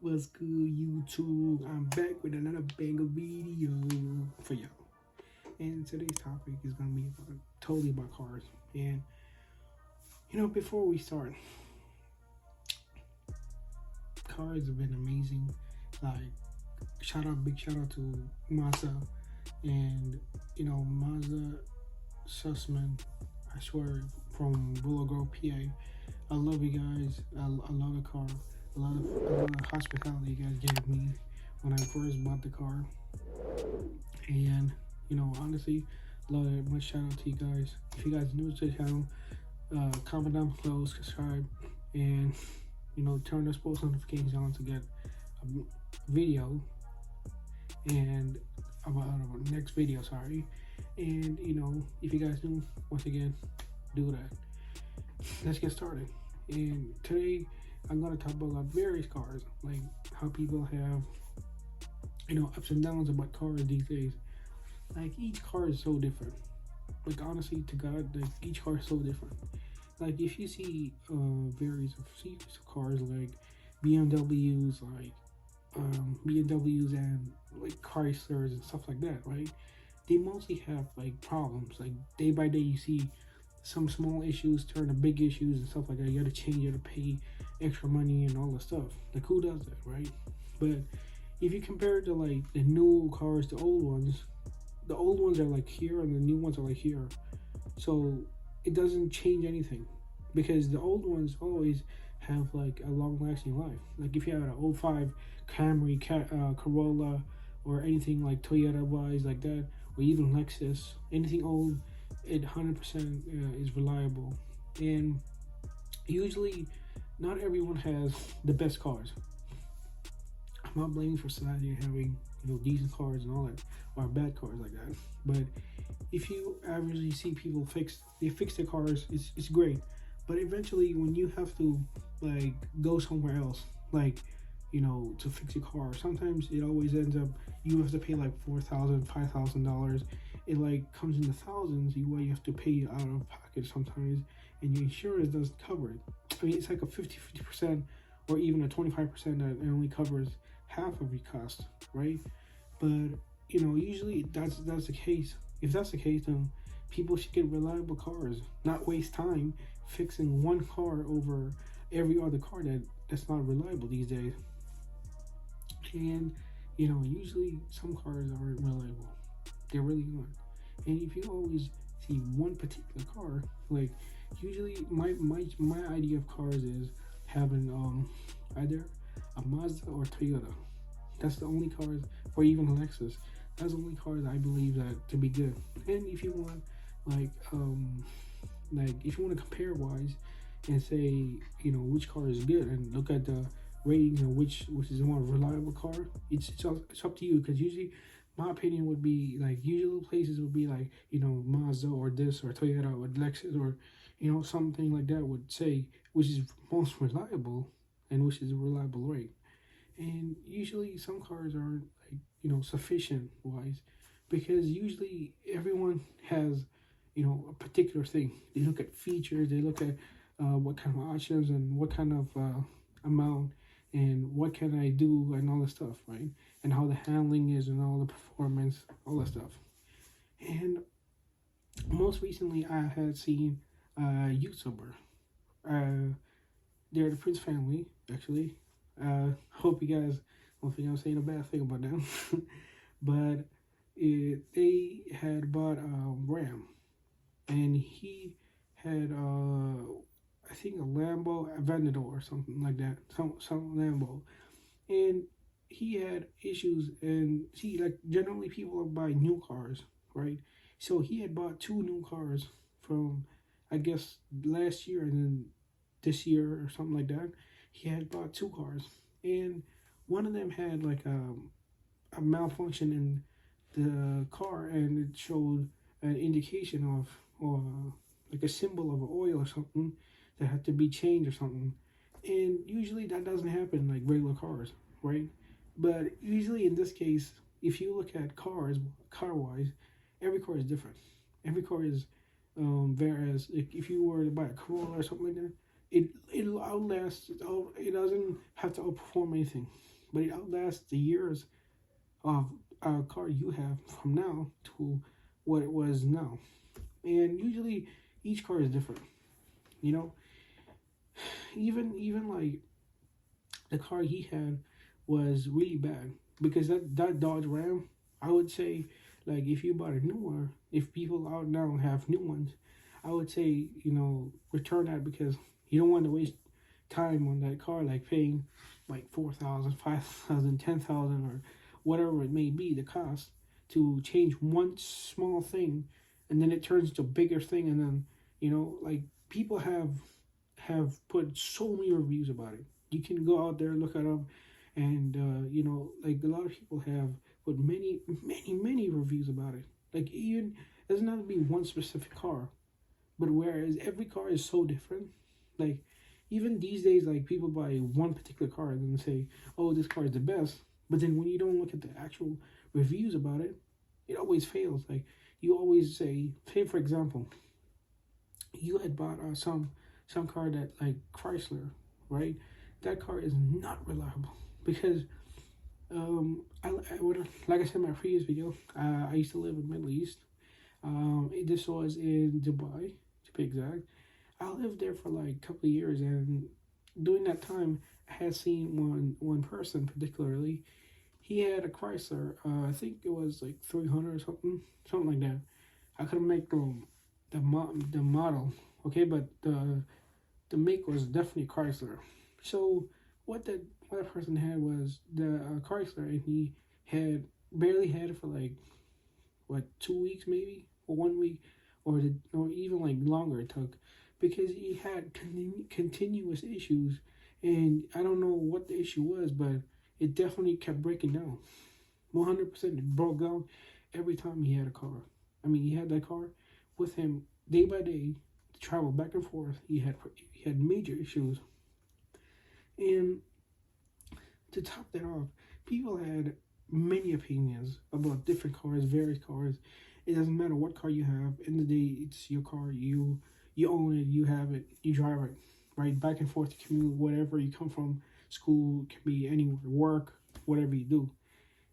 What's good, YouTube? I'm back with another banger video for y'all. And today's topic is gonna be totally about cars. And before we start, cars have been amazing. Like, big shout out to Mazda and Mazda Sussman. I swear, from Willow Grove, PA. I love you guys. I love the car. A lot of hospitality you guys gave me when I first bought the car. And honestly, love it. Much shout out to you guys. If you guys are new to the channel, comment down below, subscribe, and turn those post notifications on to get a video and about our next video. Sorry. And if you guys new, once again, do that. Let's get started. And today I'm gonna talk about various cars, like how people have ups and downs about cars these days. Like, each car is so different. Like, honestly to God, like, each car is so different. Like, if you see various of series of cars like BMWs, like BMWs and like Chryslers and stuff like that, right? They mostly have like problems. Like, day by day, you see some small issues turn to big issues and stuff like that. You gotta change, you gotta pay extra money and all the stuff. Like, who does that, right? But if you compare it to like the new cars, the old ones are like here and the new ones are like here. So it doesn't change anything, because the old ones always have like a long lasting life. Like, if you have an '05 Camry, Corolla, or anything like Toyota wise like that, or even Lexus, anything old, it 100% is reliable. And usually not everyone has the best cars. I'm not blaming for society having decent cars and all that, or bad cars like that. But if you averagely see people fix their cars, it's great. But eventually, when you have to like go somewhere else, like to fix your car, sometimes it always ends up you have to pay like $4,000, $5,000. It like comes in the thousands. You have to pay out of pocket sometimes, and your insurance doesn't cover it. I mean, it's like a 50% or even a 25% that it only covers half of your cost, right? But usually that's the case. If that's the case, then people should get reliable cars, not waste time fixing one car over every other car that's not reliable these days. And usually some cars aren't reliable. They really aren't. And if you always see one particular car, like, usually my idea of cars is having either a Mazda or Toyota. That's the only cars, or even a Lexus. That's the only cars I believe that to be good. And if you want like if you want to compare wise and say which car is good, and look at the ratings and which is a more reliable car, it's up to you. Because usually my opinion would be like, usual places would be like Mazda or this or Toyota or Lexus, or something like that would say which is most reliable and which is a reliable rate. And usually some cars aren't like sufficient wise, because usually everyone has a particular thing. They look at features, they look at what kind of options and what kind of amount and what can I do and all the stuff, right? And how the handling is and all the performance, all that stuff. And most recently I had seen a YouTuber. They're the Prince family, actually. Hope you guys don't think I'm saying a bad thing about them. But they had bought a Ram, and he had I think a Lambo Aventador or something like that, some Lambo, and he had issues. And see, like, generally people buy new cars, right? So he had bought two new cars from, I guess, last year, and then this year or something like that. He had bought two cars, and one of them had like a malfunction in the car, and it showed an indication of, or like a symbol of an oil or something that had to be changed or something. And usually that doesn't happen like regular cars, right? But usually in this case, if you look at cars, car wise, every car is different. Every car is whereas if you were to buy a Corolla or something like that, it'll outlast. It doesn't have to outperform anything, but it outlasts the years of a car you have from now to what it was now. And usually each car is different. You know, even like the car he had was really bad because that Dodge Ram, I would say, like if you bought a new one, if people out now have new ones, I would say return that because you don't want to waste time on that car, like paying like 4,000, 5,000, 10,000, or whatever it may be the cost to change one small thing, and then it turns to a bigger thing, and then like people have put so many reviews about it. You can go out there, look it up, and like a lot of people have put many, many, many reviews about it. Like even it doesn't have to be one specific car, but whereas every car is so different, like even these days, like people buy one particular car and then say, "Oh, this car is the best," but then when you don't look at the actual reviews about it, it always fails. Like you always say for example, you had bought some car that like Chrysler, right? That car is not reliable because like I said in my previous video, I used to live in the Middle East. This was in Dubai, to be exact. I lived there for like a couple of years, and during that time, I had seen one person particularly. He had a Chrysler. I think it was like 300 or something like that. I couldn't make the model, okay, but the make was definitely Chrysler. So what that person had was the Chrysler, and he had barely had it for like what 2 weeks maybe, or 1 week, or even like longer it took, because he had continuous issues, and I don't know what the issue was, but it definitely kept breaking down. 100% it broke down every time he had a car. I mean, he had that car with him day by day to travel back and forth. He had major issues, and to top that off, people had many opinions about different cars, various cars. It doesn't matter what car you have. In the day, it's your car. You own it. You have it. You drive it, right? Back and forth to commute, whatever you come from. School can be anywhere, work, whatever you do.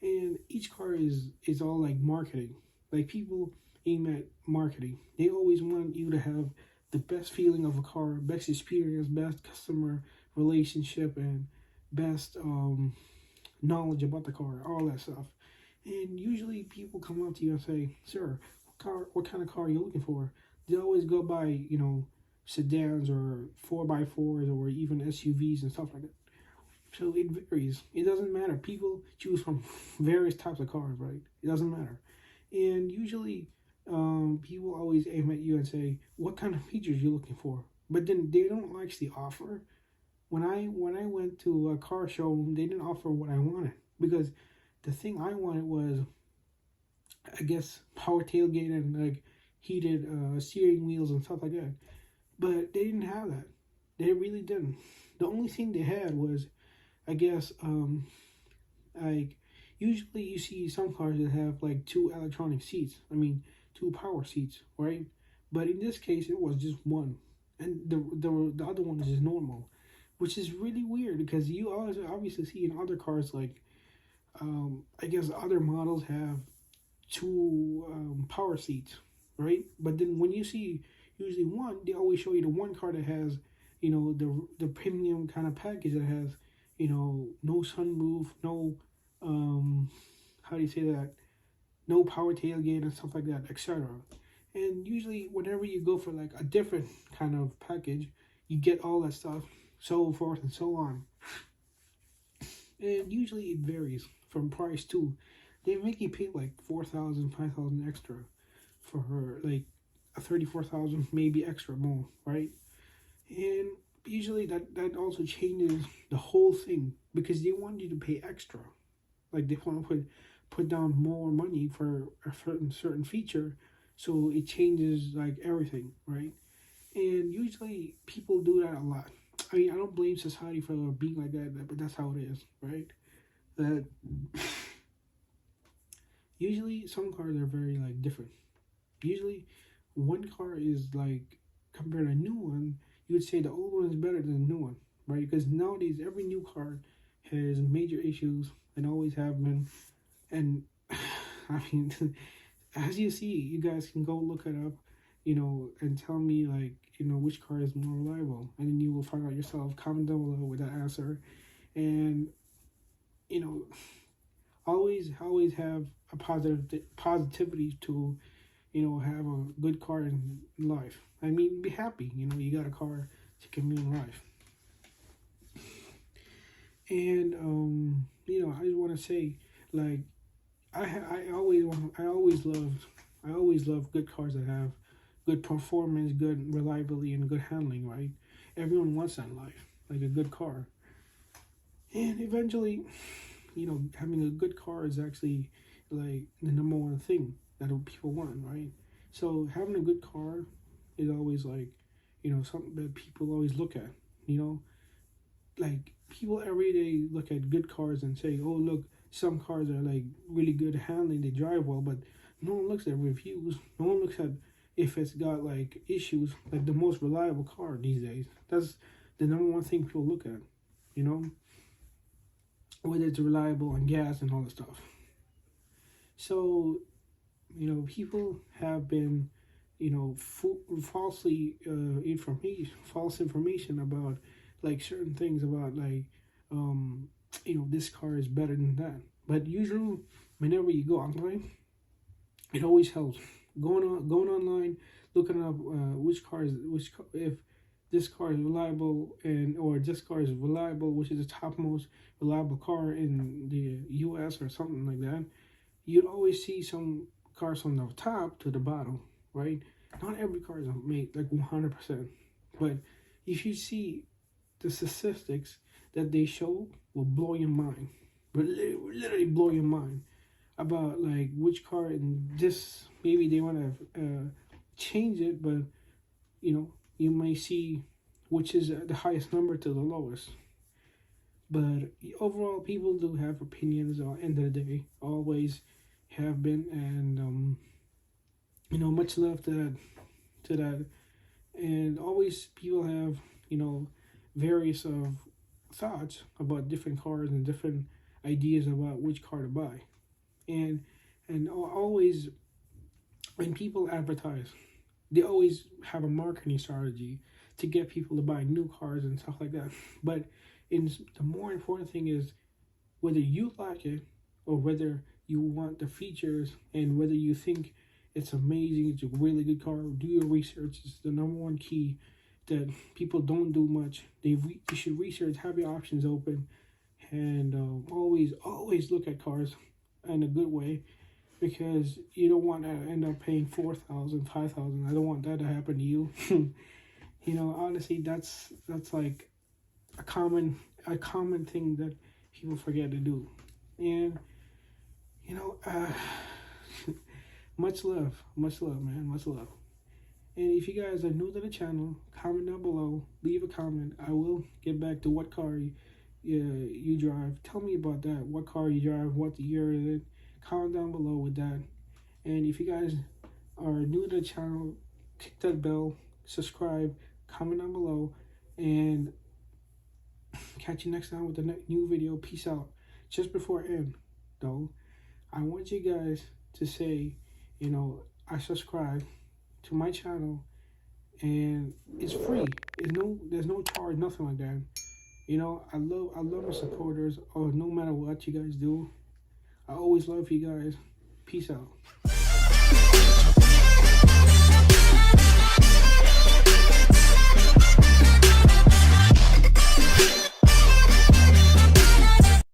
And each car is all like marketing. Like people aim at marketing. They always want you to have the best feeling of a car, best experience, best customer relationship, and best knowledge about the car, all that stuff. And usually people come up to you and say, "Sir, what kind of car are you looking for?" They always go by, sedans or 4x4s or even SUVs and stuff like that. So it varies. It doesn't matter. People choose from various types of cars, right? It doesn't matter. And usually, people always aim at you and say, "What kind of features you looking for?" But then they don't actually offer. When I went to a car showroom, they didn't offer what I wanted, because the thing I wanted was, I guess, power tailgate and like heated steering wheels and stuff like that. But they didn't have that. They really didn't. The only thing they had was, I guess, like usually you see some cars that have like two electronic seats. I mean, two power seats, right? But in this case, it was just one, and the other one is just normal, which is really weird because you always obviously see in other cars like, I guess other models have two power seats, right? But then when you see usually one, they always show you the one car that has, the premium kind of package that has, no sunroof, no, how do you say that? No power tailgate and stuff like that, etc. And usually, whenever you go for like a different kind of package, you get all that stuff, so forth and so on. And usually, it varies from price too. They make you pay like 4,000, 5,000 extra for her, like a 34,000, maybe extra more, right? And usually that also changes the whole thing because they want you to pay extra, like they want to put down more money for a certain feature, so it changes like everything, right? And usually people do that a lot. I mean, I don't blame society for being like that, but that's how it is, right? That usually some cars are very like different. Usually one car is like, compared to a new one, you would say the old one is better than the new one, right? Because nowadays every new car has major issues and always have been. And I mean, as you see, you guys can go look it up, and tell me, like, which car is more reliable, and then you will find out yourself. Comment down below with that answer, and always have a positivity to have a good car in life. I mean, be happy. You got a car to commute in life. And I just want to say, like, I always love good cars that have good performance, good reliability, and good handling. Right? Everyone wants that in life, like a good car. And eventually, having a good car is actually like the number one thing that people want, right? So having a good car is always like, something that people always look at, like people every day look at good cars and say, oh, look, some cars are like really good handling, they drive well, but no one looks at reviews. No one looks at if it's got like issues. Like the most reliable car these days, that's the number one thing people look at, whether it's reliable on gas and all that stuff. So, people have been, false information about like certain things about like, this car is better than that. But usually, whenever you go online, it always helps. Going online, looking up if this car is reliable or this car is reliable, which is the top most reliable car in the U.S. or something like that. You'd always see some cars from the top to the bottom, right? Not every car is made like 100%, but if you see the statistics that they show, will blow your mind, but literally blow your mind about like which car in this. Maybe they want to change it, but you may see which is the highest number to the lowest. But overall, people do have opinions at the end of the day, always have been, and much love to that. And always people have various of thoughts about different cars and different ideas about which car to buy, and always when people advertise, they always have a marketing strategy to get people to buy new cars and stuff like that. But the more important thing is whether you like it or whether you want the features and whether you think it's amazing, it's a really good car. Do your research. It's the number one key that people don't do much. You should research, have your options open, and always look at cars in a good way, because you don't want to end up paying $4,000, $5,000. I don't want that to happen to you. Honestly, that's like a common thing that people forget to do. And much love, man, much love. And if you guys are new to the channel, comment down below, leave a comment. I will get back to what car you drive. Tell me about that. What car you drive? What year is it? Comment down below with that. And if you guys are new to the channel, click that bell, subscribe, comment down below, and catch you next time with the new video. Peace out. Just before I end, though, I want you guys to say, I subscribe to my channel, and it's free. There's no charge, nothing like that. I love my supporters. Or no matter what you guys do, I always love you guys. Peace out.